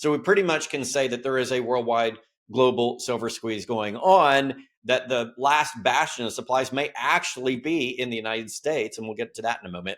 So we pretty much can say that there is a worldwide global silver squeeze going on, that the last bastion of supplies may actually be in the United States. And we'll get to that in a moment.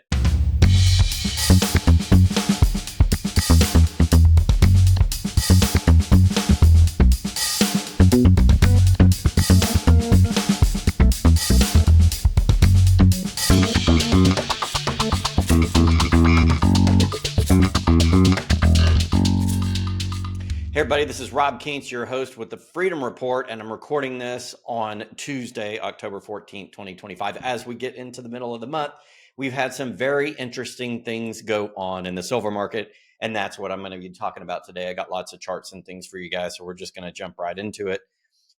Hey everybody, this is Rob Kientz, your host with the Freedom Report, and I'm recording this on Tuesday, October 14th, 2025. As we get into the middle of the month, we've had some very interesting things go on in the silver market, and that's what I'm going to be talking about today. I got lots of charts and things for you guys, so we're just going to jump right into it.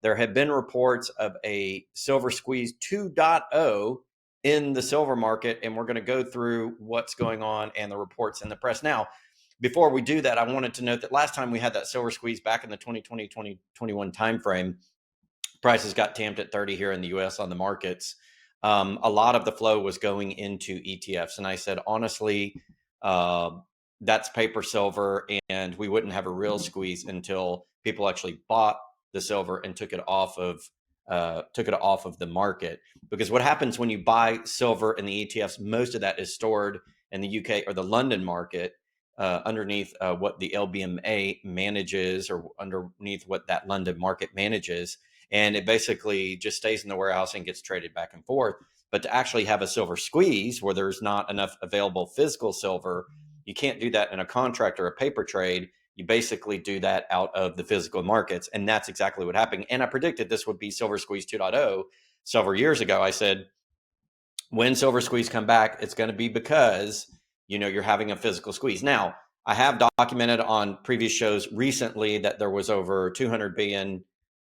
There have been reports of a silver squeeze 2.0 in the silver market, and we're going to go through what's going on and the reports in the press. Now, before we do that, I wanted to note that last time we had that silver squeeze back in the 2020-2021 timeframe, prices got tamped at 30 here in the US on the markets. A lot of the flow was going into ETFs. And I said, honestly, that's paper silver, and we wouldn't have a real squeeze until people actually bought the silver and took it off of the market. Because what happens when you buy silver in the ETFs, most of that is stored in the UK or the London market, underneath what the LBMA manages, or underneath what that London market manages. And it basically just stays in the warehouse and gets traded back and forth. But to actually have a silver squeeze where there's not enough available physical silver, you can't do that in a contract or a paper trade. You basically do that out of the physical markets. And that's exactly what happened. And I predicted this would be silver squeeze 2.0 several years ago. I said, when silver squeeze come back, it's going to be because you're having a physical squeeze. Now, I have documented on previous shows recently that there was over 200 billion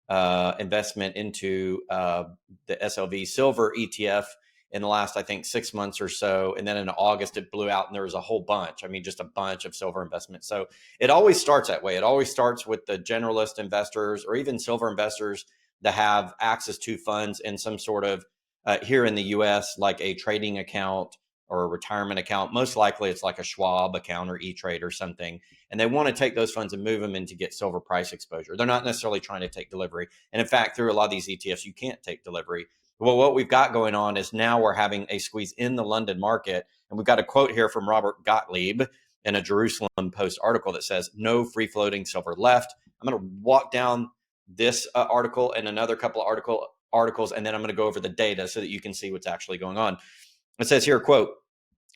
investment into the SLV silver ETF in the last, I think, 6 months or so. And then in August, it blew out and there was a whole bunch. I mean, just a bunch of silver investment. So it always starts that way. It always starts with the generalist investors or even silver investors that have access to funds in some sort of, here in the US, like a trading account or a retirement account. Most likely it's like a Schwab account or E-Trade or something. And they want to take those funds and move them in to get silver price exposure. They're not necessarily trying to take delivery. And in fact, through a lot of these ETFs, you can't take delivery. Well, what we've got going on is now we're having a squeeze in the London market. And we've got a quote here from Robert Gottlieb in a Jerusalem Post article that says, "No free floating silver left." I'm going to walk down this article and another couple of articles, and then I'm going to go over the data so that you can see what's actually going on. It says here, quote,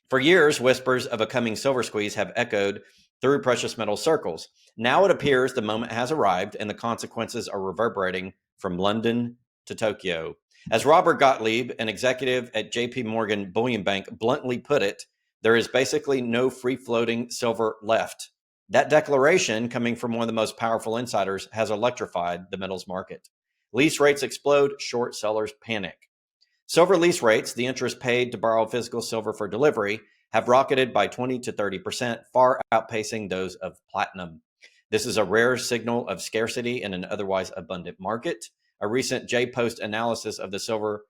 "For years, whispers of a coming silver squeeze have echoed through precious metal circles. Now it appears the moment has arrived and the consequences are reverberating from London to Tokyo." As Robert Gottlieb, an executive at JP Morgan Bullion Bank, bluntly put it, there is basically no free-floating silver left. That declaration, coming from one of the most powerful insiders, has electrified the metals market. Lease rates explode, short sellers panic. Silver lease rates, the interest paid to borrow physical silver for delivery, have rocketed by 20 to 30%, far outpacing those of platinum. This is a rare signal of scarcity in an otherwise abundant market. A recent J-Post analysis of the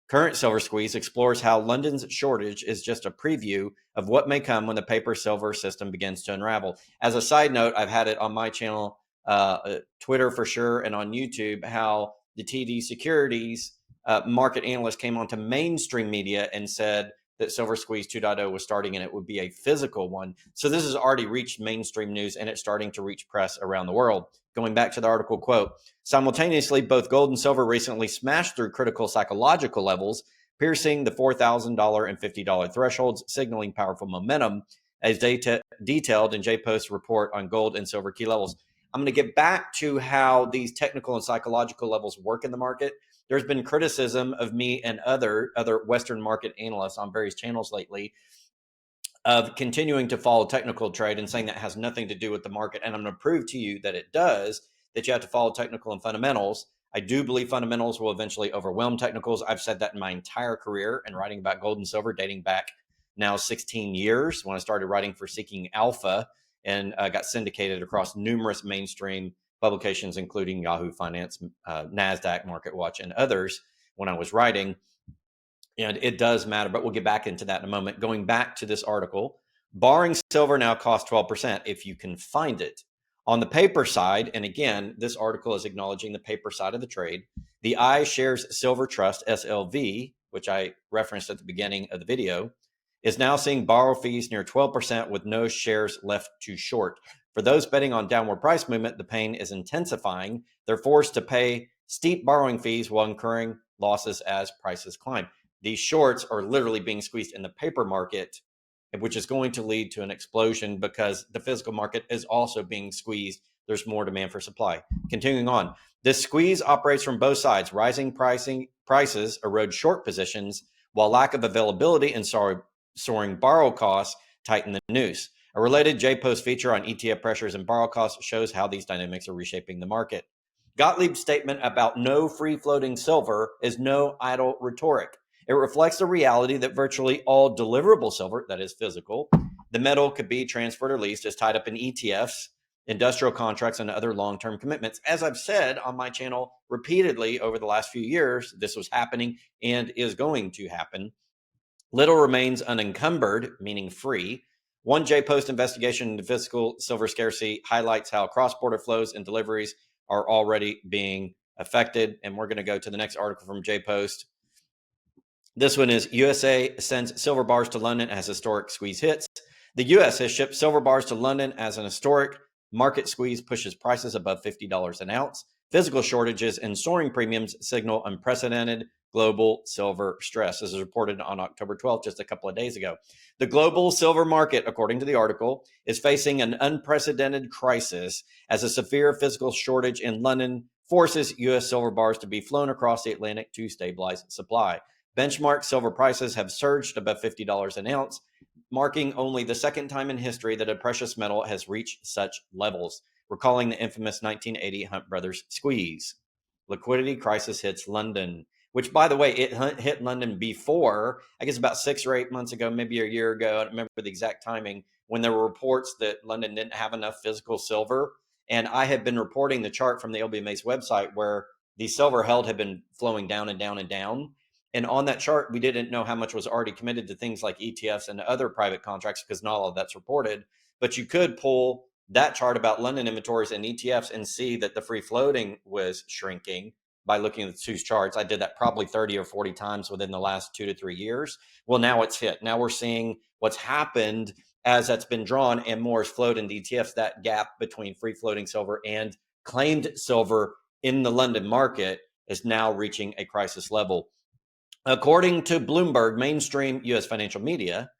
current silver squeeze explores how London's shortage is just a preview of what may come when the paper silver system begins to unravel. As a side note, I've had it on my channel, Twitter for sure, and on YouTube, how the TD Securities market analyst came onto mainstream media and said that silver squeeze 2.0 was starting and it would be a physical one. So this has already reached mainstream news and it's starting to reach press around the world. Going back to the article, quote, "Simultaneously, both gold and silver recently smashed through critical psychological levels, piercing the $4,000 and $50 thresholds, signaling powerful momentum, as detailed in J-Post's report on gold and silver key levels." I'm going to get back to how these technical and psychological levels work in the market. There's been criticism of me and other Western market analysts on various channels lately of continuing to follow technical trade and saying that has nothing to do with the market. And I'm going to prove to you that it does, that you have to follow technical and fundamentals. I do believe fundamentals will eventually overwhelm technicals. I've said that in my entire career and writing about gold and silver dating back now 16 years when I started writing for Seeking Alpha and got syndicated across numerous mainstream publications, including Yahoo Finance, NASDAQ, MarketWatch, and others when I was writing. And it does matter, but we'll get back into that in a moment. Going back to this article, borrowing silver now costs 12% if you can find it. On the paper side, and again, this article is acknowledging the paper side of the trade, the iShares Silver Trust, SLV, which I referenced at the beginning of the video, is now seeing borrow fees near 12% with no shares left to short. For those betting on downward price movement, the pain is intensifying. They're forced to pay steep borrowing fees while incurring losses as prices climb. These shorts are literally being squeezed in the paper market, which is going to lead to an explosion because the physical market is also being squeezed. There's more demand for supply. Continuing on, this squeeze operates from both sides. Rising prices erode short positions, while lack of availability and soaring borrow costs tighten the noose. A related J-Post feature on ETF pressures and borrow costs shows how these dynamics are reshaping the market. Gottlieb's statement about no free-floating silver is no idle rhetoric. It reflects the reality that virtually all deliverable silver, that is physical, the metal could be transferred or leased, is tied up in ETFs, industrial contracts, and other long-term commitments. As I've said on my channel repeatedly over the last few years, this was happening and is going to happen. Little remains unencumbered, meaning free. One J-Post investigation into physical silver scarcity highlights how cross-border flows and deliveries are already being affected. And we're going to go to the next article from J-Post. This one is USA sends silver bars to London as historic squeeze hits. The US has shipped silver bars to London as an historic market squeeze pushes prices above $50 an ounce. Physical shortages and soaring premiums signal unprecedented global silver stress. This is reported on October 12th, just a couple of days ago. The global silver market, according to the article, is facing an unprecedented crisis as a severe physical shortage in London forces US silver bars to be flown across the Atlantic to stabilize supply. Benchmark silver prices have surged above $50 an ounce, marking only the second time in history that a precious metal has reached such levels, recalling the infamous 1980 Hunt Brothers squeeze. Liquidity crisis hits London, which, by the way, it hit London before, I guess about 6 or 8 months ago, maybe a year ago. I don't remember the exact timing, when there were reports that London didn't have enough physical silver. And I had been reporting the chart from the LBMA's website where the silver held had been flowing down and down and down. And on that chart, we didn't know how much was already committed to things like ETFs and other private contracts because not all of that's reported. But you could pull that chart about London inventories and ETFs and see that the free floating was shrinking by looking at the two charts. I did that probably 30 or 40 times within the last 2 to 3 years. Well, now it's hit. Now we're seeing what's happened as that's been drawn and more is flowed into ETFs. That gap between free floating silver and claimed silver in the London market is now reaching a crisis level. According to Bloomberg, mainstream U.S. financial media,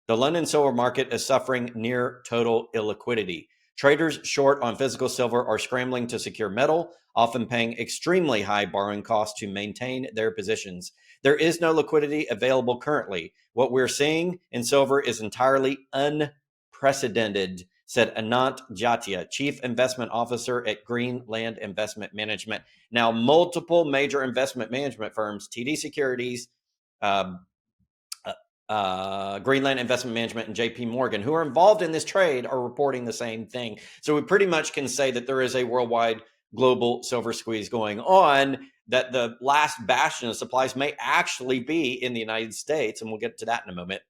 the London silver market is suffering near total illiquidity. Traders short on physical silver are scrambling to secure metal, often paying extremely high borrowing costs to maintain their positions. There is no liquidity available currently. What we're seeing in silver is entirely unprecedented, said Anant Jatia, Chief Investment Officer at Greenland Investment Management. Now, multiple major investment management firms, TD Securities, Greenland Investment Management, and JP Morgan, who are involved in this trade, are reporting the same thing. So we pretty much can say that there is a worldwide global silver squeeze going on, that the last bastion of supplies may actually be in the United States, and we'll get to that in a moment.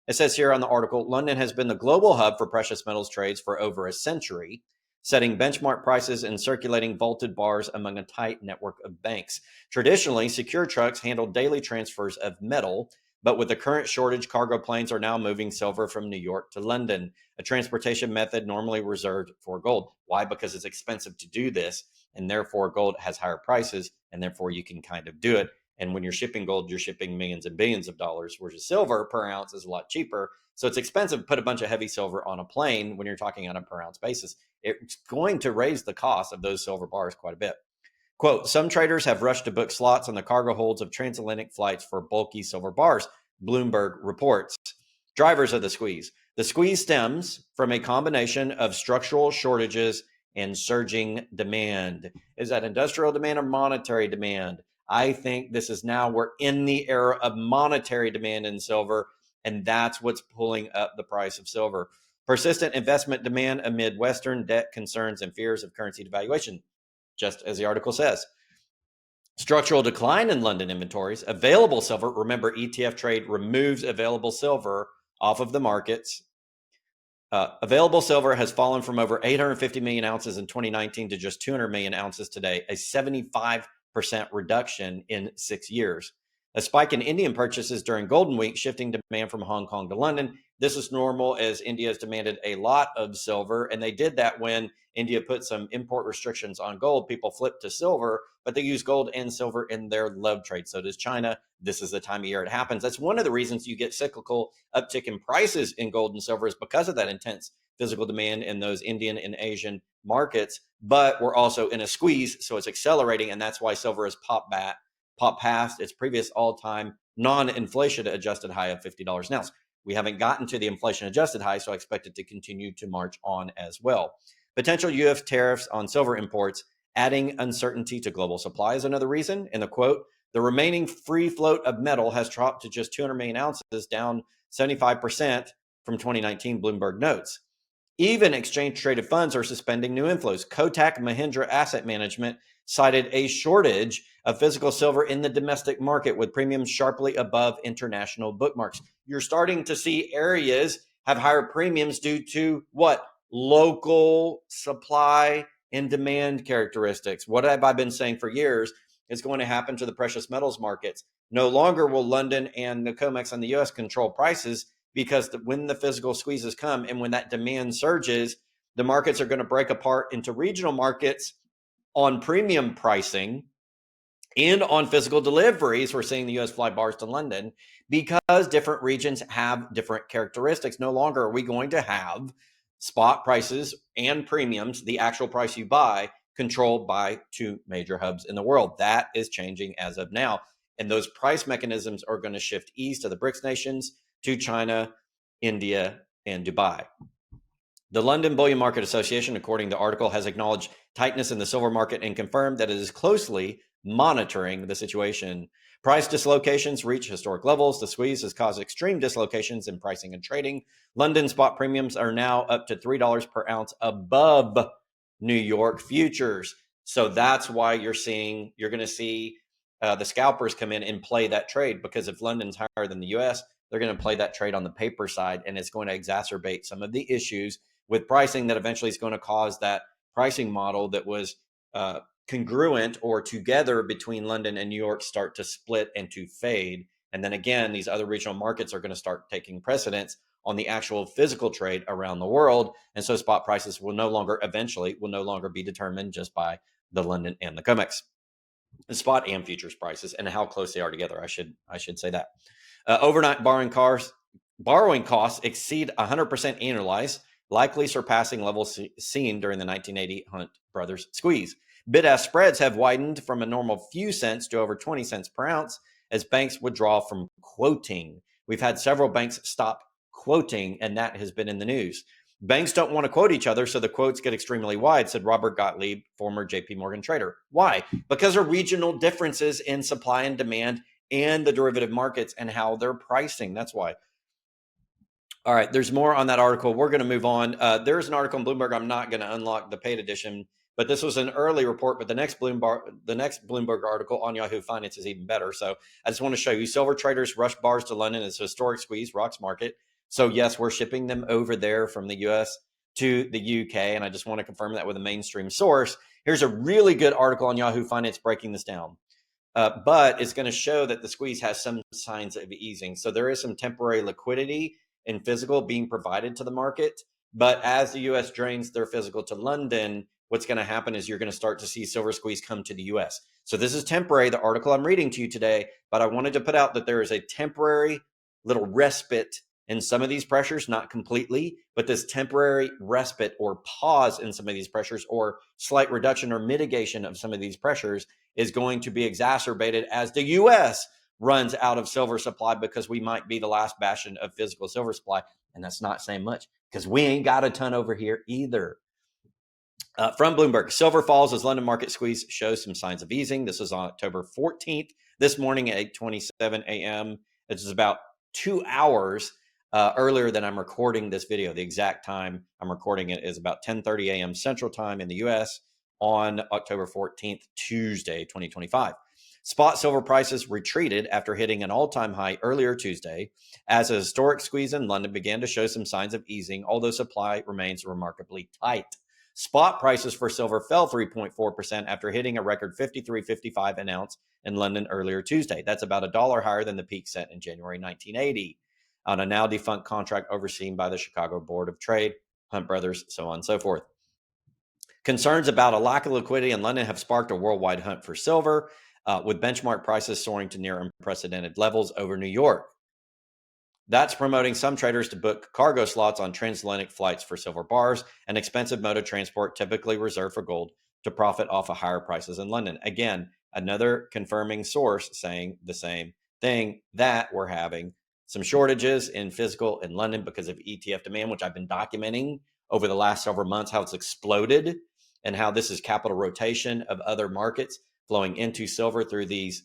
It says here on the article, London has been the global hub for precious metals trades for over a century, setting benchmark prices and circulating vaulted bars among a tight network of banks. Traditionally, secure trucks handled daily transfers of metal, but with the current shortage, cargo planes are now moving silver from New York to London, a transportation method normally reserved for gold. Why? Because it's expensive to do this, and therefore gold has higher prices, and therefore you can kind of do it. And when you're shipping gold, you're shipping millions and billions of dollars, whereas silver per ounce is a lot cheaper. So it's expensive to put a bunch of heavy silver on a plane when you're talking on a per ounce basis. It's going to raise the cost of those silver bars quite a bit. Quote, some traders have rushed to book slots on the cargo holds of transatlantic flights for bulky silver bars, Bloomberg reports. Drivers of the squeeze. The squeeze stems from a combination of structural shortages and surging demand. Is that industrial demand or monetary demand? I think this is now, we're in the era of monetary demand in silver, and that's what's pulling up the price of silver. Persistent investment demand amid Western debt concerns and fears of currency devaluation, just as the article says. Structural decline in London inventories. Available silver. Remember, ETF trade removes available silver off of the markets. Available silver has fallen from over 850 million ounces in 2019 to just 200 million ounces today, a 75% reduction in 6 years. A spike in Indian purchases during Golden Week, shifting demand from Hong Kong to London. This is normal as India has demanded a lot of silver, and they did that when India put some import restrictions on gold. People flipped to silver, but they use gold and silver in their love trade. So does China. This is the time of year it happens. That's one of the reasons you get cyclical uptick in prices in gold and silver, is because of that intense physical demand in those Indian and Asian markets. But we're also in a squeeze, so it's accelerating, and that's why silver has popped past its previous all-time non-inflation adjusted high of $50 an ounce. We haven't gotten to the inflation adjusted high, so I expect it to continue to march on as well. Potential U.S. tariffs on silver imports adding uncertainty to global supply is another reason. In the quote, the remaining free float of metal has dropped to just 200 million ounces, down 75% from 2019, Bloomberg notes. Even exchange-traded funds are suspending new inflows. Kotak Mahindra Asset Management cited a shortage of physical silver in the domestic market, with premiums sharply above international bookmarks. You're starting to see areas have higher premiums due to what? Local supply and demand characteristics. What have I been saying for years is going to happen to the precious metals markets? No longer will London and the COMEX and the US control prices, because when the physical squeezes come and when that demand surges, the markets are going to break apart into regional markets on premium pricing and on physical deliveries. We're seeing the US fly bars to London because different regions have different characteristics. No longer are we going to have spot prices and premiums, the actual price you buy, controlled by two major hubs in the world. That is changing as of now. And those price mechanisms are going to shift east to the BRICS nations, to China, India, and Dubai. The London Bullion Market Association, according to the article, has acknowledged tightness in the silver market and confirmed that it is closely monitoring the situation. Price dislocations reach historic levels. The squeeze has caused extreme dislocations in pricing and trading. London spot premiums are now up to $3 per ounce above New York futures. So that's why you're going to see the scalpers come in and play that trade, because if London's higher than the US, they're going to play that trade on the paper side, and it's going to exacerbate some of the issues with pricing that eventually is going to cause that pricing model that was congruent or together between London and New York start to split and to fade. And then again, these other regional markets are going to start taking precedence on the actual physical trade around the world. And so spot prices will no longer be determined just by the London and the COMEX. The spot and futures prices and how close they are together. I should say that. Overnight borrowing costs exceed 100% annualized, likely surpassing levels seen during the 1980 Hunt Brothers squeeze. Bid-ask spreads have widened from a normal few cents to over 20 cents per ounce as banks withdraw from quoting. We've had several banks stop quoting, and that has been in the news. Banks don't want to quote each other, so the quotes get extremely wide, said Robert Gottlieb, former JP Morgan trader. Why? Because there are regional differences in supply and demand and the derivative markets and how they're pricing. That's why. All right, there's more on that article. We're going to move on. There's an article in Bloomberg. I'm not going to unlock the paid edition, but this was an early report. But the next Bloomberg article on Yahoo Finance is even better. So I just want to show you: silver traders rush bars to London as historic squeeze rocks market. So yes, we're shipping them over there from the US to the UK, and I just want to confirm that with a mainstream source. Here's a really good article on Yahoo Finance breaking this down. But it's going to show that the squeeze has some signs of easing. So there is some temporary liquidity and physical being provided to the market. But as the US drains their physical to London, what's going to happen is you're going to start to see silver squeeze come to the US. So this is temporary, the article I'm reading to you today, but I wanted to put out that there is a temporary little respite in some of these pressures, not completely, but this temporary respite or pause in some of these pressures, or slight reduction or mitigation of some of these pressures, is going to be exacerbated as the US runs out of silver supply, because we might be the last bastion of physical silver supply. And that's not saying much, because we ain't got a ton over here either. From Bloomberg, silver falls as London market squeeze shows some signs of easing. This is on October 14th, this morning at 8:27 a.m. This is about 2 hours earlier than I'm recording this video. The exact time I'm recording it is about 10:30 a.m. Central Time in the US on October 14th, Tuesday, 2025. Spot silver prices retreated after hitting an all-time high earlier Tuesday, as a historic squeeze in London began to show some signs of easing, although supply remains remarkably tight. Spot prices for silver fell 3.4% after hitting a record 53.55 an ounce in London earlier Tuesday. That's about $1 higher than the peak set in January 1980 on a now defunct contract overseen by the Chicago Board of Trade, Hunt Brothers, so on and so forth. Concerns about a lack of liquidity in London have sparked a worldwide hunt for silver, with benchmark prices soaring to near unprecedented levels over New York. That's promoting some traders to book cargo slots on transatlantic flights for silver bars, an expensive mode of transport typically reserved for gold, to profit off of higher prices in London. Again, another confirming source saying the same thing, that we're having some shortages in physical in London because of ETF demand, which I've been documenting over the last several months, how it's exploded and how this is capital rotation of other markets flowing into silver through these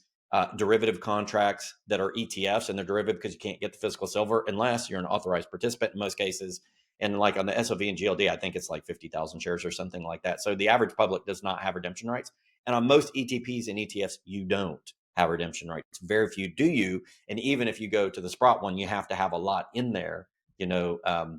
derivative contracts that are ETFs, and they're derivative because you can't get the physical silver unless you're an authorized participant in most cases. And like on the SOV and GLD, I think it's like 50,000 shares or something like that. So the average public does not have redemption rights. And on most ETPs and ETFs, you don't have redemption rights. Very few do you. And even if you go to the Sprott one, you have to have a lot in there, the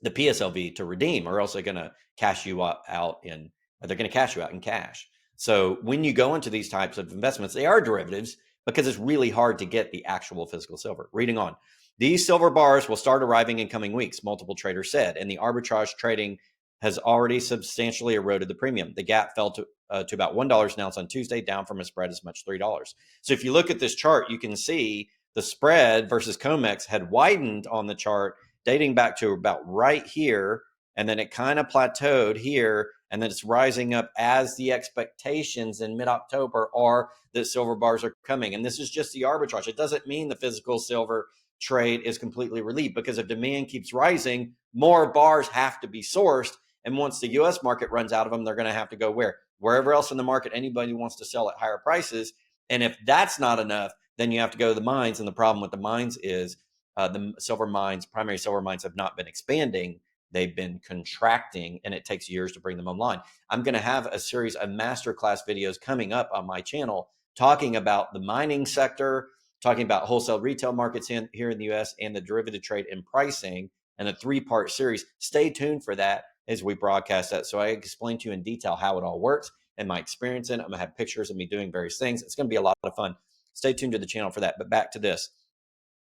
PSLV to redeem, or else they're going to cash you out in cash. So when you go into these types of investments, they are derivatives because it's really hard to get the actual physical silver. Reading on, these silver bars will start arriving in coming weeks, multiple traders said, and the arbitrage trading has already substantially eroded the premium. The gap fell to about $1 an ounce on Tuesday, down from a spread as much as $3. So if you look at this chart, you can see the spread versus COMEX had widened on the chart dating back to about right here, and then it kind of plateaued here, and then it's rising up as the expectations in mid-October are that silver bars are coming. And this is just the arbitrage. It doesn't mean the physical silver trade is completely relieved, because if demand keeps rising, more bars have to be sourced. And once the US market runs out of them, they're going to have to go wherever else in the market anybody wants to sell at higher prices. And if that's not enough, then you have to go to the mines. And the problem with the mines is the silver mines, primary silver mines, have not been expanding. They've been contracting, and it takes years to bring them online. I'm going to have a series of masterclass videos coming up on my channel talking about the mining sector, talking about wholesale retail markets here in the US, and the derivative trade and pricing, and a 3-part series. Stay tuned for that as we broadcast that. So I explain to you in detail how it all works and my experience in it. I'm going to have pictures of me doing various things. It's going to be a lot of fun. Stay tuned to the channel for that. But back to this.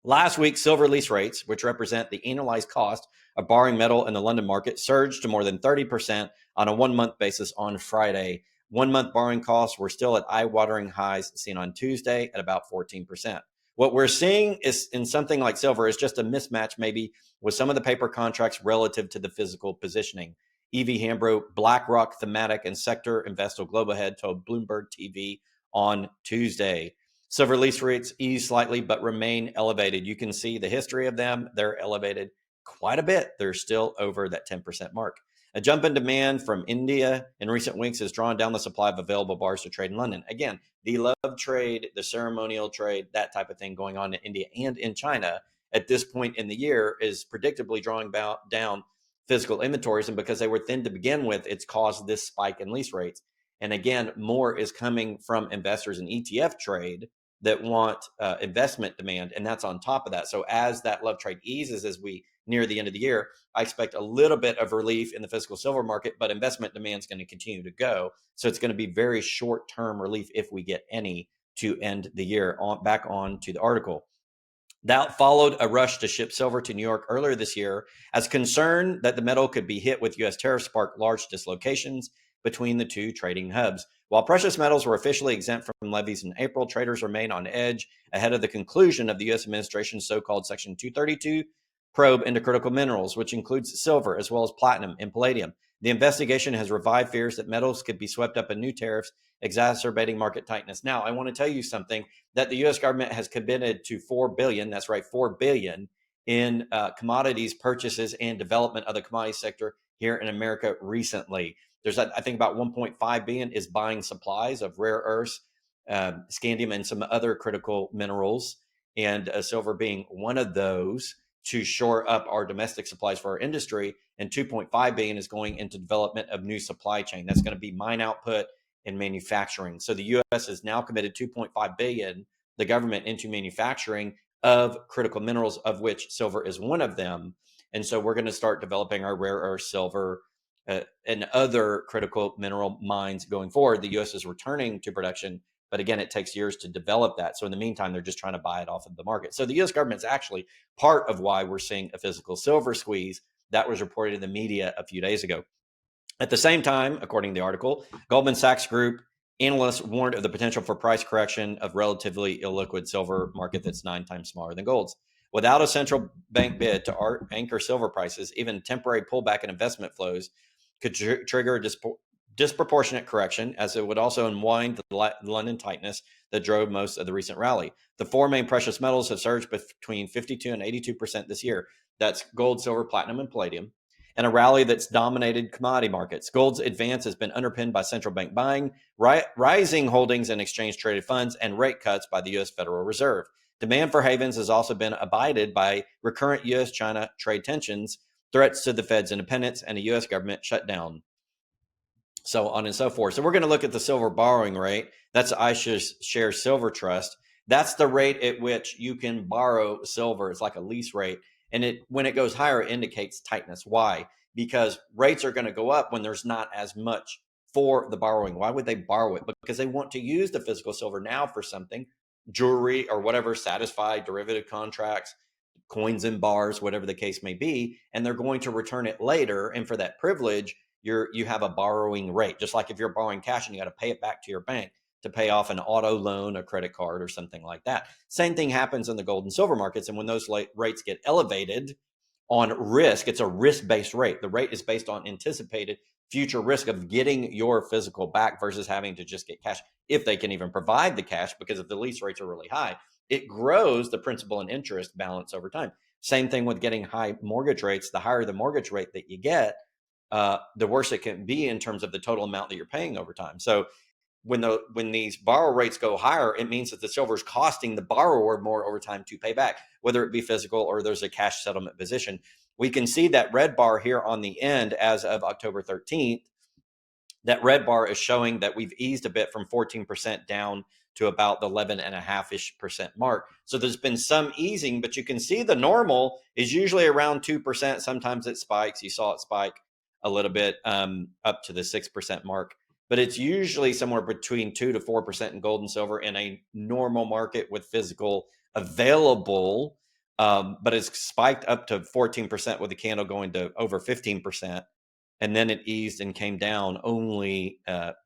Last week, silver lease rates, which represent the annualized cost of borrowing metal in the London market, surged to more than 30% on a 1-month basis on Friday. 1-month borrowing costs were still at eye-watering highs seen on Tuesday at about 14%. What we're seeing is in something like silver is just a mismatch maybe with some of the paper contracts relative to the physical positioning. E.V. Hambro, BlackRock thematic and sector investor global head, told Bloomberg TV on Tuesday. Silver lease rates ease slightly, but remain elevated. You can see the history of them. They're elevated quite a bit. They're still over that 10% mark. A jump in demand from India in recent weeks has drawn down the supply of available bars to trade in London. Again, the love trade, the ceremonial trade, that type of thing going on in India and in China at this point in the year is predictably drawing down physical inventories. And because they were thin to begin with, it's caused this spike in lease rates. And again, more is coming from investors in ETF trade that want investment demand, and that's on top of that. So as that love trade eases as we near the end of the year, I expect a little bit of relief in the physical silver market, but investment demand is going to continue to go. So it's going to be very short-term relief if we get any to end the year. Back on to the article. That followed a rush to ship silver to New York earlier this year, as concern that the metal could be hit with U.S. tariffs sparked large dislocations between the two trading hubs. While precious metals were officially exempt from levies in April, traders remain on edge ahead of the conclusion of the U.S. administration's so-called Section 232 probe into critical minerals, which includes silver as well as platinum and palladium. The investigation has revived fears that metals could be swept up in new tariffs, exacerbating market tightness. Now, I want to tell you something, that the U.S. government has committed to $4 billion, that's right, $4 billion in commodities purchases and development of the commodity sector here in America recently. There's, I think, about 1.5 billion is buying supplies of rare earths, scandium, and some other critical minerals, and silver being one of those, to shore up our domestic supplies for our industry. And 2.5 billion is going into development of new supply chain. That's going to be mine output in manufacturing. So the U.S. has now committed 2.5 billion, the government, into manufacturing of critical minerals, of which silver is one of them. And so we're going to start developing our rare earth silver and other critical mineral mines going forward. The U.S. is returning to production, but again, it takes years to develop that. So in the meantime, they're just trying to buy it off of the market. So the U.S. government's actually part of why we're seeing a physical silver squeeze. That was reported in the media a few days ago. At the same time, according to the article, Goldman Sachs Group analysts warned of the potential for price correction of relatively illiquid silver market that's 9 times smaller than gold's. Without a central bank bid to anchor silver prices, even temporary pullback in investment flows could trigger a disproportionate correction, as it would also unwind the London tightness that drove most of the recent rally. The four main precious metals have surged between 52 and 82% this year. That's gold, silver, platinum, and palladium. And a rally that's dominated commodity markets. Gold's advance has been underpinned by central bank buying, rising holdings in exchange-traded funds, and rate cuts by the U.S. Federal Reserve. Demand for havens has also been abided by recurrent U.S.-China trade tensions, threats to the Fed's independence, and a U.S. government shutdown, so on and so forth. So we're going to look at the silver borrowing rate. That's iShares Silver Trust. That's the rate at which you can borrow silver. It's like a lease rate. And when it goes higher, it indicates tightness. Why? Because rates are going to go up when there's not as much for the borrowing. Why would they borrow it? Because they want to use the physical silver now for something, jewelry or whatever, satisfy derivative contracts, coins and bars, whatever the case may be, and they're going to return it later. And for that privilege, you have a borrowing rate, just like if you're borrowing cash and you got to pay it back to your bank to pay off an auto loan, a credit card, or something like that. Same thing happens in the gold and silver markets. And when those rates get elevated on risk, it's a risk-based rate. The rate is based on anticipated future risk of getting your physical back versus having to just get cash, if they can even provide the cash, because if the lease rates are really high, it grows the principal and interest balance over time. Same thing with getting high mortgage rates. The higher the mortgage rate that you get, the worse it can be in terms of the total amount that you're paying over time. So when these borrow rates go higher, it means that the silver is costing the borrower more over time to pay back, whether it be physical or there's a cash settlement position. We can see that red bar here on the end as of October 13th. That red bar is showing that we've eased a bit from 14% down to about the 11.5% mark. So there's been some easing, but you can see the normal is usually around 2%. Sometimes it spikes. You saw it spike a little bit up to the 6% mark, but it's usually somewhere between 2 to 4% in gold and silver in a normal market with physical available. But it's spiked up to 14% with the candle going to over 15%. And then it eased and came down only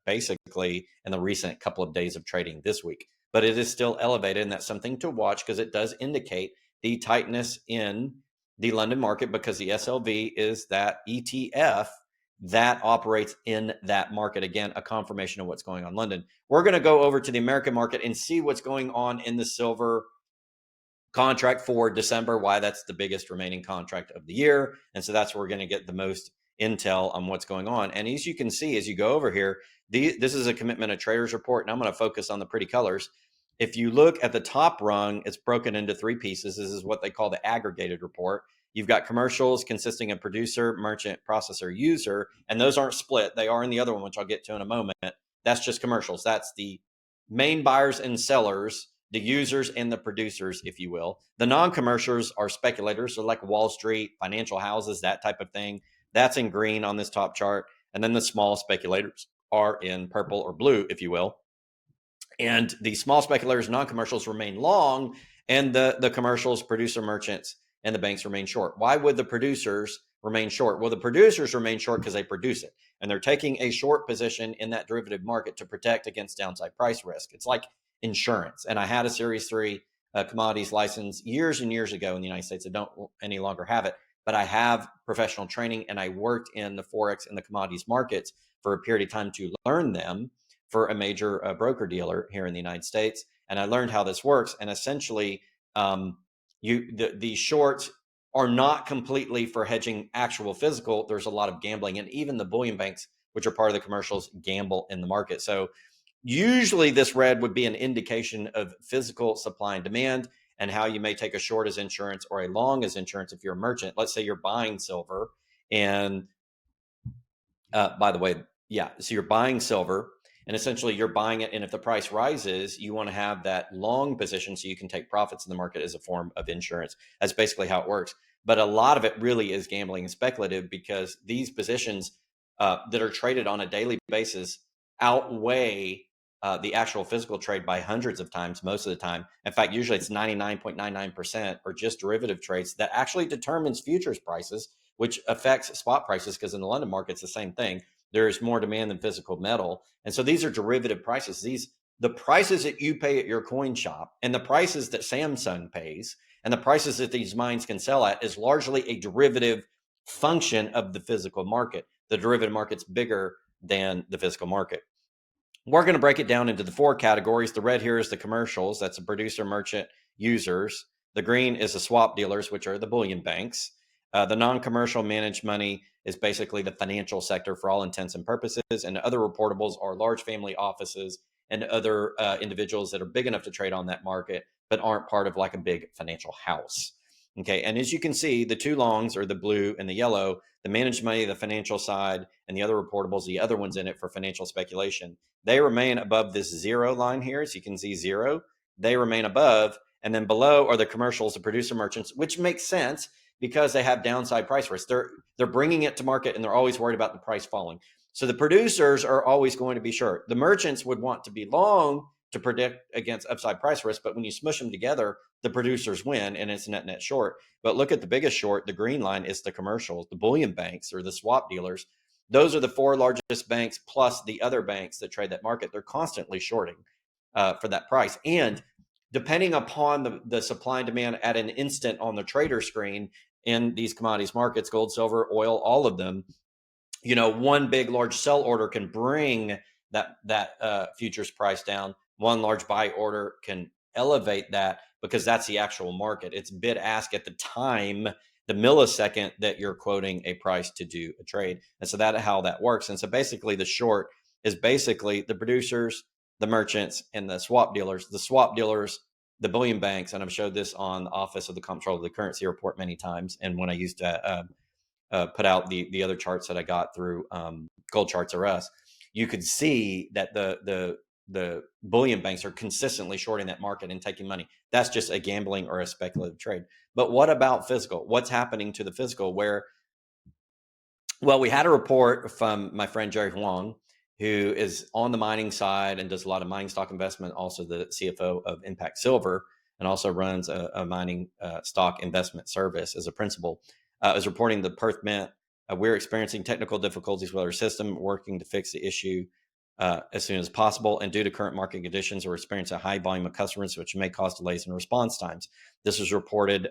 basically in the recent couple of days of trading this week. But it is still elevated, and that's something to watch because it does indicate the tightness in the London market, because the SLV is that ETF that operates in that market. Again, a confirmation of what's going on in London. We're going to go over to the American market and see what's going on in the silver contract for December, why that's the biggest remaining contract of the year. And so that's where we're going to get the most intel on what's going on. And as you can see, as you go over here, this is a commitment of traders report, and I'm going to focus on the pretty colors. If you look at the top rung, it's broken into 3 pieces. This is what they call the aggregated report. You've got commercials consisting of producer, merchant, processor, user, and those aren't split. They are in the other one, which I'll get to in a moment. That's just commercials. That's the main buyers and sellers, the users and the producers, if you will. The non-commercials are speculators, so like Wall Street, financial houses, that type of thing. That's in green on this top chart. And then the small speculators are in purple or blue, if you will. And the small speculators, non-commercials, remain long, and the commercials, producer, merchants, and the banks remain short. Why would the producers remain short? Well, the producers remain short because they produce it, and they're taking a short position in that derivative market to protect against downside price risk. It's like insurance. And I had a Series 3 commodities license years and years ago in the United States. I don't any longer have it, but I have professional training, and I worked in the Forex and the commodities markets for a period of time to learn them for a major broker dealer here in the United States. And I learned how this works. And essentially, the shorts are not completely for hedging actual physical. There's a lot of gambling, and even the bullion banks, which are part of the commercials, gamble in the market. So usually this red would be an indication of physical supply and demand, and how you may take a short as insurance or a long as insurance if you're a merchant. Let's say you're buying silver, and by the way, yeah, so you're buying silver, And essentially you're buying it. And if the price rises, you want to have that long position so you can take profits in the market as a form of insurance. That's basically how it works. But a lot of it really is gambling and speculative, because these positions that are traded on a daily basis outweigh the actual physical trade by hundreds of times most of the time. In fact, usually it's 99.99% or just derivative trades that actually determines futures prices, which affects spot prices, because in the London market, it's the same thing. There's more demand than physical metal. And so these are derivative prices. The prices that you pay at your coin shop and the prices that Samsung pays and the prices that these mines can sell at is largely a derivative function of the physical market. The derivative market's bigger than the physical market. We're going to break it down into the four categories. The red here is the commercials. That's the producer, merchant, users. The green is the swap dealers, which are the bullion banks. The non-commercial managed money is basically the financial sector for all intents and purposes. And other reportables are large family offices and other individuals that are big enough to trade on that market, but aren't part of like a big financial house. Okay. And as you can see, the two longs are the blue and the yellow. The managed money, the financial side, and the other reportables, the other ones in it for financial speculation, they remain above this zero line here. As you can see, zero, they remain above. And then below are the commercials, the producer merchants, which makes sense because they have downside price risk. They're bringing it to market and they're always worried about the price falling. So the producers are always going to be short. The merchants would want to be long to predict against upside price risk, but when you smush them together, the producers win and it's net short. But look at the biggest short, the green line is the commercials, the bullion banks or the swap dealers. Those are the four largest banks plus the other banks that trade that market. They're constantly shorting for that price. And depending upon the supply and demand at an instant on the trader screen in these commodities markets, gold, silver, oil, all of them, one big large sell order can bring that futures price down. One large buy order can elevate that because that's the actual market. It's bid ask at the time, the millisecond that you're quoting a price to do a trade. And so that's how that works. And so basically the short is basically the producers, the merchants, and the swap dealers. The swap dealers, the bullion banks, and I've showed this on the Office of the Comptroller of the Currency report many times. And when I used to put out the other charts that I got through Gold Charts R Us, you could see that the bullion banks are consistently shorting that market and taking money. That's just a gambling or a speculative trade. But what about physical? What's happening to the physical? Well, we had a report from my friend Jerry Huang, who is on the mining side and does a lot of mining stock investment, also the CFO of Impact Silver, and also runs a mining stock investment service as a principal, is reporting the Perth Mint. We're experiencing technical difficulties with our system, working to fix the issue as soon as possible. And due to current market conditions, we're experiencing a high volume of customers, which may cause delays in response times. This was reported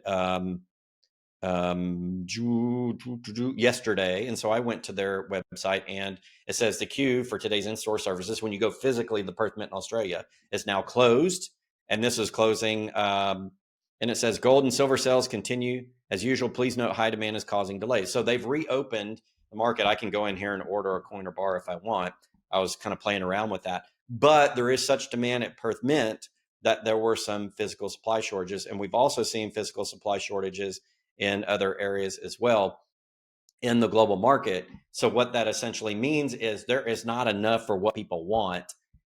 yesterday. And so I went to their website and it says the queue for today's in-store services, when you go physically, the Perth Mint in Australia is now closed. And this is closing. And it says gold and silver sales continue as usual. Please note high demand is causing delays. So they've reopened the market. I can go in here and order a coin or bar if I want. I was kind of playing around with that. But there is such demand at Perth Mint that there were some physical supply shortages. And we've also seen physical supply shortages in other areas as well in the global market. So what that essentially means is there is not enough for what people want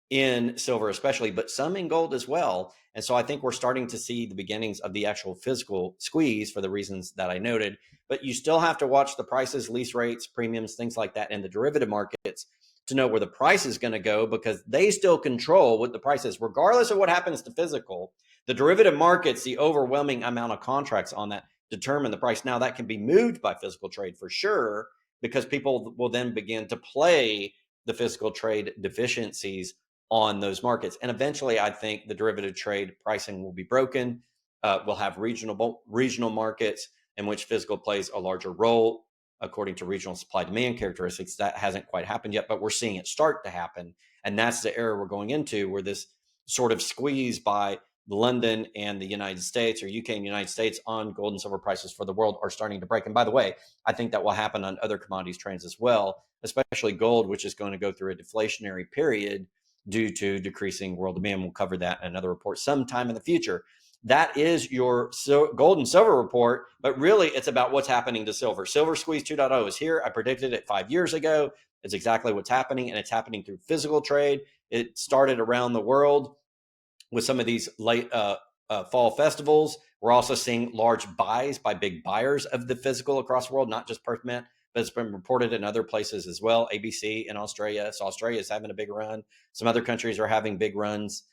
in silver especially, but some in gold as well. And so I think we're starting to see the beginnings of the actual physical squeeze for the reasons that I noted. But you still have to watch the prices, lease rates, premiums, things like that in the derivative markets to know where the price is going to go, because they still control what the price is, regardless of what happens to physical. The derivative markets, the overwhelming amount of contracts on that determine the price. Now that can be moved by physical trade for sure, because people will then begin to play the physical trade deficiencies on those markets. And eventually I think the derivative trade pricing will be broken. We'll have regional markets in which physical plays a larger role according to regional supply demand characteristics. That hasn't quite happened yet, but we're seeing it start to happen. And that's the era we're going into, where this sort of squeeze by London and the United States, or UK and United States, on gold and silver prices for the world are starting to break. And by the way, I think that will happen on other commodities trends as well, especially gold, which is going to go through a deflationary period due to decreasing world demand. We'll cover that in another report sometime in the future. That is your gold and silver report, but really it's about what's happening to silver. Silver Squeeze 2.0 is here. I predicted it 5 years ago. It's exactly what's happening, and it's happening through physical trade. It started around the world with some of these late fall festivals. We're also seeing large buys by big buyers of the physical across the world, not just Perth Mint, but it's been reported in other places as well. ABC in Australia. So Australia is having a big run. Some other countries are having big runs.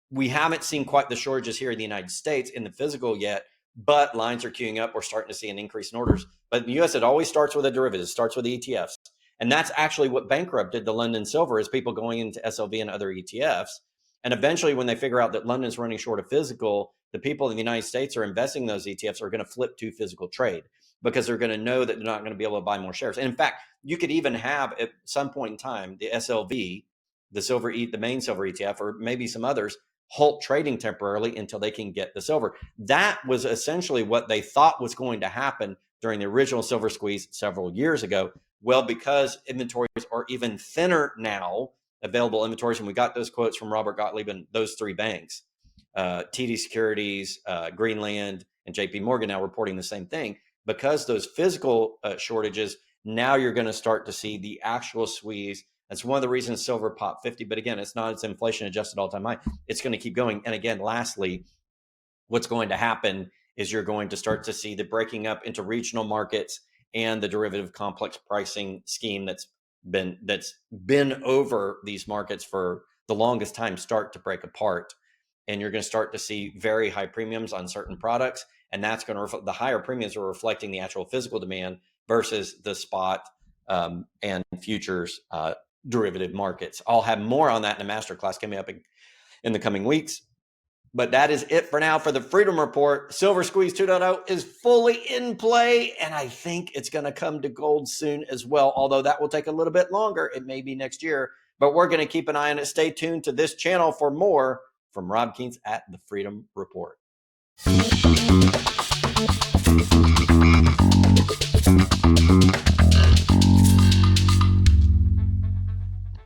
We haven't seen quite the shortages here in the United States in the physical yet, but lines are queuing up. We're starting to see an increase in orders. But in the US, it always starts with a derivative. It starts with ETFs. And that's actually what bankrupted the London silver, is people going into SLV and other ETFs. And eventually, when they figure out that London's running short of physical, the people in the United States are investing in those ETFs are going to flip to physical trade, because they're going to know that they're not going to be able to buy more shares. And in fact, you could even have at some point in time the SLV, the main silver ETF, or maybe some others, halt trading temporarily until they can get the silver. That was essentially what they thought was going to happen during the original silver squeeze several years ago. Well, because inventories are even thinner now, available inventories, and we got those quotes from Robert Gottlieb and those three banks, TD Securities, Greenland, and JP Morgan, now reporting the same thing. Because those physical shortages, now you're going to start to see the actual squeeze. That's one of the reasons silver popped 50. But again, it's not its inflation adjusted all-time high. It's going to keep going. And again, lastly, what's going to happen is you're going to start to see the breaking up into regional markets and the derivative complex pricing scheme that's been over these markets for the longest time start to break apart. And you're going to start to see very high premiums on certain products. And that's going to the higher premiums are reflecting the actual physical demand versus the spot and futures derivative markets. I'll have more on that in a masterclass coming up in the coming weeks. But that is it for now for the Freedom Report. Silver Squeeze 2.0 is fully in play, and I think it's going to come to gold soon as well, although that will take a little bit longer. It may be next year, but we're going to keep an eye on it. Stay tuned to this channel for more from Rob Kientz at the Freedom Report.